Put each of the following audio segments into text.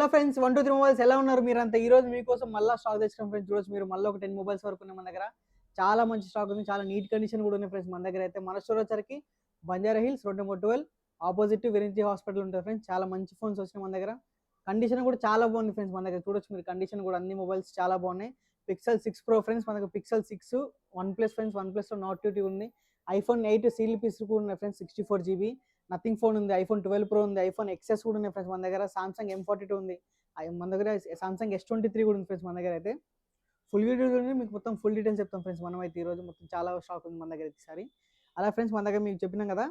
Hello friends 123 mobiles ఎలా ఉన్నారు మీరంతా? ఈ రోజు మీకోసం మళ్ళా స్టాక్ తెచ్చాం ఫ్రెండ్స్. ఈరోజు మీరు మళ్ళీ ఒక 10 మొబైల్స్ వరకు ఉన్నాయి మన దగ్గర. చాలా మంచి స్టాక్ ఉంది. చాలా నీట్ కండిషన్ కూడా ఉన్నాయి ఫ్రెండ్స్ మన దగ్గర అయితే. మన స్టోర్ వచ్చరికి Banjara hills road number 12 opposite Virinchi hospital ఉంటుంది ఫ్రెండ్స్. చాలా మంచి ఫోన్స్ వచ్చినాయి మన దగ్గర. కండిషన్ కూడా చాలా బాగుంది ఫ్రెండ్స్ మన దగ్గర. చూడొచ్చు మీరు కండిషన్ కూడా అన్ని మొబైల్స్ చాలా బాగున్నాయి. పిక్సెల్ 6 ప్రో ఫ్రెండ్స్ మన దగ్గర. Pixel 6 one plus friends. One ప్లస్లో నాట్ 2 ఉంది. ఐఫోన్ 8 సీల్ పీస్ కూడా ఉన్నాయి ఫ్రెండ్స్. 64 GB నథింగ్ ఫోన్ ఉంది. ఐఫోన్ 12 ప్రో ఉంది. ఐఫోన్ XS కూడా ఉన్నాయి ఫ్రెండ్స్ మన దగ్గర. సామ్సంగ్ M42 ఉంది. మన దగ్గర సామ్సంగ్ S23 కూడా ఉంది ఫ్రెండ్స్ మన దగ్గర అయితే. ఫుల్ వీడియోలోనే మీకు మొత్తం ఫుల్ డీటెయిల్స్ చెప్తాం ఫ్రెండ్స్. మనం అయితే ఈరోజు మొత్తం చాలా స్టాక్ ఉంది మన దగ్గర ఈసారి. అలా ఫ్రెండ్స్ మన దగ్గర మీకు చెప్పినాం కదా,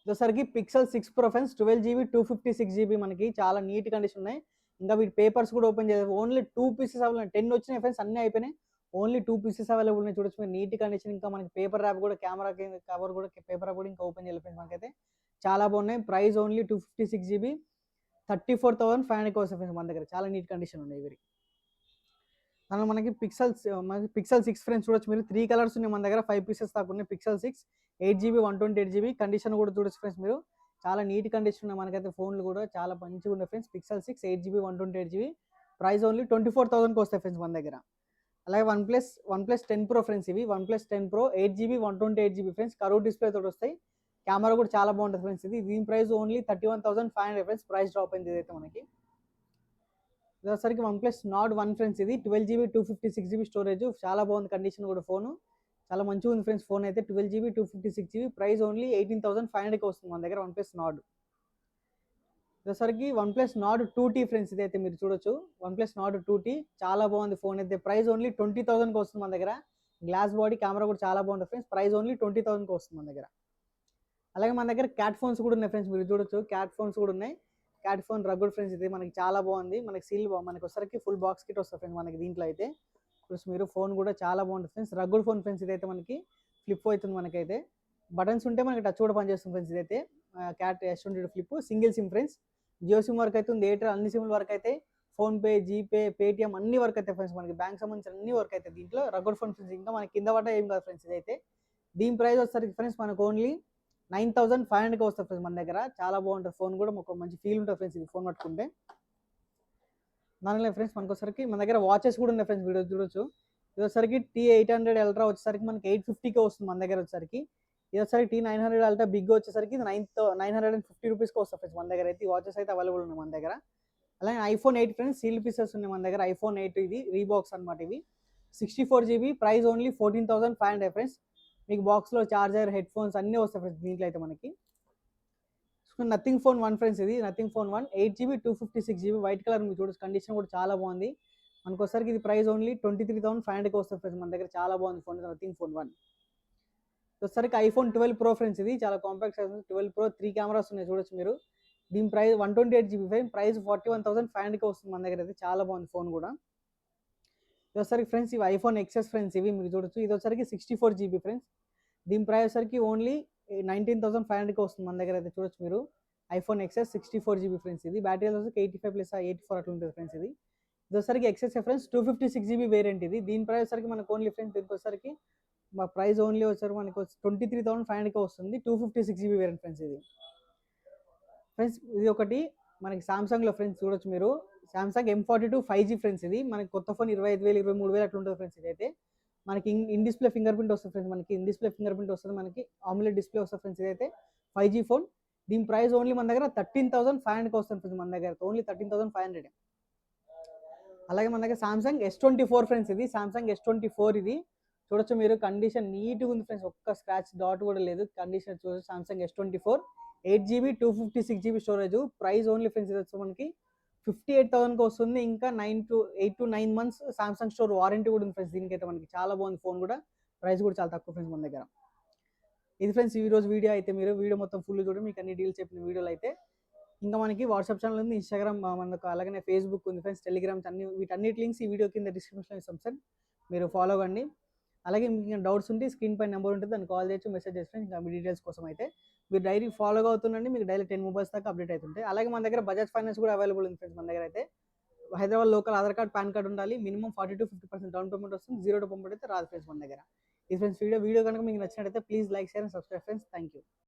ఇదోసరికి pixel 6 pro friends 12 GB 256 GB మనకి చాలా నీట్ కండిషన్ ఉన్నాయి. ఇంకా వీటి పేపర్స్ కూడా ఓపెన్ చేయాలి. Only 2 pieces available. 10 వచ్చినాయి ఫ్రెండ్స్, అన్నీ అయిపోయినాయి. ఓన్లీ 2 పీసెస్ అవైలబుల్ ఉన్నాయి. చూడొచ్చు మీరు నీట్ కండిషన్. ఇంకా మనకి పేపర్ ర్యాప్ కూడా, కెమెరా కవర్ కూడా, పేపర్ ర్యాప్ కూడా ఇంకా ఓపెన్ చేయాలి ఫ్రెండ్స్. మనకైతే చాలా బాగున్నాయి. ప్రైస్ ఓన్లీ 256 GB 34,500 వస్తాయి ఫ్రెండ్స్ మన దగ్గర. చాలా నీట్ కండిషన్ ఉన్నాయి ఇవి. దానిలో మనకి పిక్సెల్ 6 ఫ్రెండ్స్ చూడొచ్చు మీరు. 3 కలర్స్ ఉన్నాయి మన దగ్గర. 5 పీసెస్ దాకా ఉన్నాయి. పిక్సెల్ 6 8 GB 128 GB కండిషన్ కూడా చూడొచ్చు ఫ్రెండ్స్ మీరు. చాలా నీట్ కండిషన్ ఉన్నాయి మనకైతే. ఫోన్లు కూడా చాలా మంచిగా ఉన్నాయి friends. Pixel 6 8 GB 128 GB price only 24,000కి వస్తాయి ఫ్రెండ్స్ మన దగ్గర. అలాగే వన్ ప్లస్ 10 ప్రో ఫ్రెండ్స్ ఇవి. OnePlus 10 Pro 8 GB 128 GB friends. Curve display తోటి వస్తాయి. కెమెరా కూడా చాలా బాగుంటుంది ఫ్రెండ్స్ ఇది. దీని price only 31,500 friends. Price drop అయింది ఇదైతే మనకి. ఇదొసరికి వన్ ప్లస్ నాట్ 1 ఫ్రెండ్స్ ఇది. 12 GB 256 GB స్టోరేజ్. చాలా బాగుంది కండిషన్ కూడా. ఫోను చాలా మంచిగా ఉంది ఫ్రెండ్స్. ఫోన్ అయితే 12 GB 256 GB ప్రైస్ ఓన్లీ 18,500కి వస్తుంది మన దగ్గర వన్ ప్లస్ నాట్. ఇదొసరికి OnePlus Nord 2T friends. ఇదైతే మీరు చూడొచ్చు. వన్ ప్లస్ నాట్ 2T చాలా బాగుంది ఫోన్ అయితే. ప్రైస్ ఓన్లీ 20,000కి వస్తుంది మన దగ్గర. గ్లాస్ బాడీ, కెమెరా కూడా చాలా బాగుంటుంది ఫ్రెండ్స్. ప్రైస్ ఓన్లీ 20,000కి వస్తుంది మన దగ్గర. అలాగే మన దగ్గర క్యాట్ ఫోన్స్ కూడా ఉన్నాయి ఫ్రెండ్స్. మీరు చూడొచ్చు క్యాట్ ఫోన్స్ కూడా ఉన్నాయి. క్యాట్ ఫోన్ రగ్గుడ్ ఫ్రెండ్స్ ఇది మనకి చాలా బాగుంది. మనకి మనకి వచ్చరికి ఫుల్ బాక్స్ కిట్ వస్తుంది ఫ్రెండ్స్ మనకి దీంట్లో అయితే. ప్లస్ మీరు ఫోన్ కూడా చాలా బాగుంటుంది ఫ్రెండ్స్. రగ్గుడ్ ఫోన్ ఫ్రెండ్స్ ఇదైతే మనకి. ఫ్లిప్ అవుతుంది మనకైతే. బటన్స్ ఉంటే మనకి టచ్ కూడా పనిచేస్తుంది ఫ్రెండ్స్ ఇదైతే. Cat S22 flip single SIM friends. Jio SIM వరకు అయితే ఉంది. ఎయిర్టెల్ అన్ని సిమ్ల వరకు అయితే. ఫోన్పే, జీపే, పేటిఎం అన్ని వరకు అయితే ఫ్రెండ్స్ మనకి. బ్యాంక్ సంబంధించిన అన్ని వరకు అయితే దీంట్లో రగ్గుడ్ ఫోన్ ఫ్రెండ్స్. ఇంకా మనకి కింద పడ్డ ఏం కాదు ఫ్రెండ్స్ ఇదైతే. దీని ప్రైస్ వచ్చరికి ఫ్రెండ్స్ మనకు ఓన్లీ 9,500కి వస్తుంది ఫ్రెండ్స్ మన దగ్గర. చాలా బాగుంటుంది ఫోన్ కూడా. ఒక మంచి ఫీల్ ఉంటుంది ఫ్రెండ్స్ ఇది ఫోన్ పట్టుకుంటే. దానిలో ఫ్రెండ్స్ మనకు వచ్చరికి మన దగ్గర వాచెస్ కూడా ఉన్నాయి ఫ్రెండ్స్. వీడియో చూడొచ్చు. ఇది వచ్చరికి T800 అల్ట్రా వచ్చేసరికి మనకి 850కే వస్తుంది మన దగ్గర వచ్చరికి. ఇది వచ్చరికి T900 అల్ట్రా బిగ్ వచ్చేసరికి 950 రూపీస్కి వస్తుంది ఫ్రెండ్స్ మన దగ్గర అయితే. ఈ వాచెస్ అయితే అవైలబుల్ ఉన్నాయి మన దగ్గర. అలాగే ఐఫోన్ 8 ఫ్రెండ్స్ సీల్ పీసెస్ ఉన్నాయి మన దగ్గర. ఐఫోన్ 8 ఇది రీబాక్స్ అనమాట ఇవి. 64 GB ప్రైస్ ఓన్లీ 14,500 ఫ్రెండ్స్. మీకు బాక్స్లో చార్జర్, హెడ్ ఫోన్స్ అన్నీ వస్తాయి ఫ్రెండ్స్ దీంట్లో అయితే మనకి. నథింగ్ ఫోన్ 1 ఫ్రెండ్స్ ఇది. Nothing phone 1 8 GB 256 GB white colour. మీరు చూడొచ్చు కండిషన్ కూడా చాలా బాగుంది. మనకు వచ్చరికి ఇది ప్రైస్ ఓన్లీ 23,500కి వస్తుంది ఫ్రెండ్స్ మన దగ్గర. చాలా బాగుంది ఫోన్ నథింగ్ ఫోన్ 1. వచ్చరికి ఐఫోన్ 12 ప్రో ఫ్రెండ్స్ ఇది. చాలా కాంపాక్ట్ సైజ్. 12 ప్రో 3 కెమెరాస్ ఉన్నాయి చూడొచ్చు మీరు. దీని ప్రైస్ 128 GB ప్రైస్ 41,500కి వస్తుంది మన దగ్గర అయితే. చాలా బాగుంది ఫోన్ కూడా. ఇది వచ్చరికి ఫ్రెండ్స్ ఇవి ఐఫోన్ XS ఫ్రెండ్స్ ఇవి మీరు చూడొచ్చు. ఇది వచ్చరికి 64 GB ఫ్రెండ్స్. దీని ప్రైస్ వచ్చరికి ఓన్లీ 19,500కి వస్తుంది మన దగ్గర అయితే. చూడొచ్చు మీరు. ఐఫోన్ XS 64 GB ఫ్రెండ్స్ ఇది. బ్యాటరీ వచ్చరికి 85+84 అట్లా ఉంటుంది ఫ్రెండ్స్ ఇది. ఇది వచ్చరికి XS ఫ్రెండ్స్ 256 GB వేరియంట్ ఇది. దీని ప్రైస్ వచ్చరికి మనకు ఓన్లీ ఫ్రెండ్స్ దీనికి వచ్చరికి మా ప్రైస్ ఓన్లీ వచ్చరికి మనకు 23,500కి వస్తుంది. 256 GB వేరియంట్ ఫ్రెండ్స్ ఇది. ఫ్రెండ్స్ ఇది ఒకటి మనకి సామ్సంగ్లో ఫ్రెండ్స్ చూడొచ్చు మీరు. సామ్సంగ్ M42 5G ఫ్రెండ్స్ ఇది. మనకి కొత్త ఫోన్ 25,000 23,000 అట్లా ఉంటుంది ఫ్రెండ్స్ ఇదైతే. మనకి ఇన్ డిస్ప్లే ఫింగర్ ప్రింట్ వస్తుంది ఫ్రెండ్స్ మనకి. ఇన్ డిస్ప్లే ఫింగర్ ప్రింట్ వస్తుంది మనకి. ఆమ్లెట్ డిస్ప్లే వస్తుంది ఫ్రెండ్స్ ఇదైతే. 5G phone. దీని ప్రైస్ ఓన్లీ మన దగ్గర 13,500కి వస్తుంది ఫ్రెండ్స్ మన దగ్గర. ఓన్లీ 13,500. అలాగే మన దగ్గర సామ్సంగ్ S24 ఫ్రెండ్స్ ఇది. సామ్సంగ్ S24 ఇది చూడొచ్చు మీరు. కండిషన్ నీట్గా ఉంది ఫ్రెండ్స్. ఒక్క స్క్రాచ్ డాట్ కూడా లేదు. కండిషన్ చూడొచ్చు. Samsung S24 8 GB 256 GB storage. Price only friends ఇది వచ్చి మనకి 58,000కి వస్తుంది. ఇంకా 8 to 9 months Samsung store warranty కూడా ఉంది ఫ్రెండ్స్ దీనికైతే మనకి. చాలా బాగుంది ఫోన్ కూడా. ప్రైస్ కూడా చాలా తక్కువ ఫ్రెండ్స్ మన దగ్గర. ఇది ఫ్రెండ్స్ ఈ రోజు వీడియో అయితే. మీరు వీడియో మొత్తం ఫుల్ చూడండి. మీకు అన్ని డీల్స్ చెప్పిన వీడియోలు అయితే. ఇంకా మనకి వాట్సాప్ ఛానల్ ఉంది, ఇన్స్టాగ్రామ్ మనకు, అలాగే ఫేస్బుక్ ఉంది ఫ్రెండ్స్, టెలిగ్రామ్స్ అన్ని. వీటన్నిటి లింక్స్ ఈ వీడియో కింద డిస్క్రిప్షన్లో ఇస్తాం సార్. మీరు ఫాలో అవ్వండి. అలాగే మీకు డౌట్స్ ఉంటే స్క్రీన్ పై నెంబర్ ఉంటుంది, దాన్ని కాల్ చేయొచ్చు, మెసేజ్ చేసి ఇంకా మీ డీటెయిల్స్ కోసం అయితే. మీరు డైలీ ఫాలో అవుతుండండి. మీకు డైలీ 10 మొబైల్స్ దాకా అప్డేట్ అవుతుంటాయి. అలాగే మన దగ్గర బజాజ్ ఫైనాన్స్ కూడా అవైలబుల్ ఉంది ఫ్రెండ్స్ మన దగ్గర అయితే. Hyderabad local Aadhaar card, pan card ఉండాలి. మినిమం 40 to 50% డౌన్ పేమెంట్ వస్తుంది. 0 to 50 అయితే రాదు ఫ్రెండ్స్ మన దగ్గర. ఈ ఫ్రెండ్స్ వీడియో కనుక మీకు నచ్చినట్టయితే please like, share and subscribe friends. Thank you.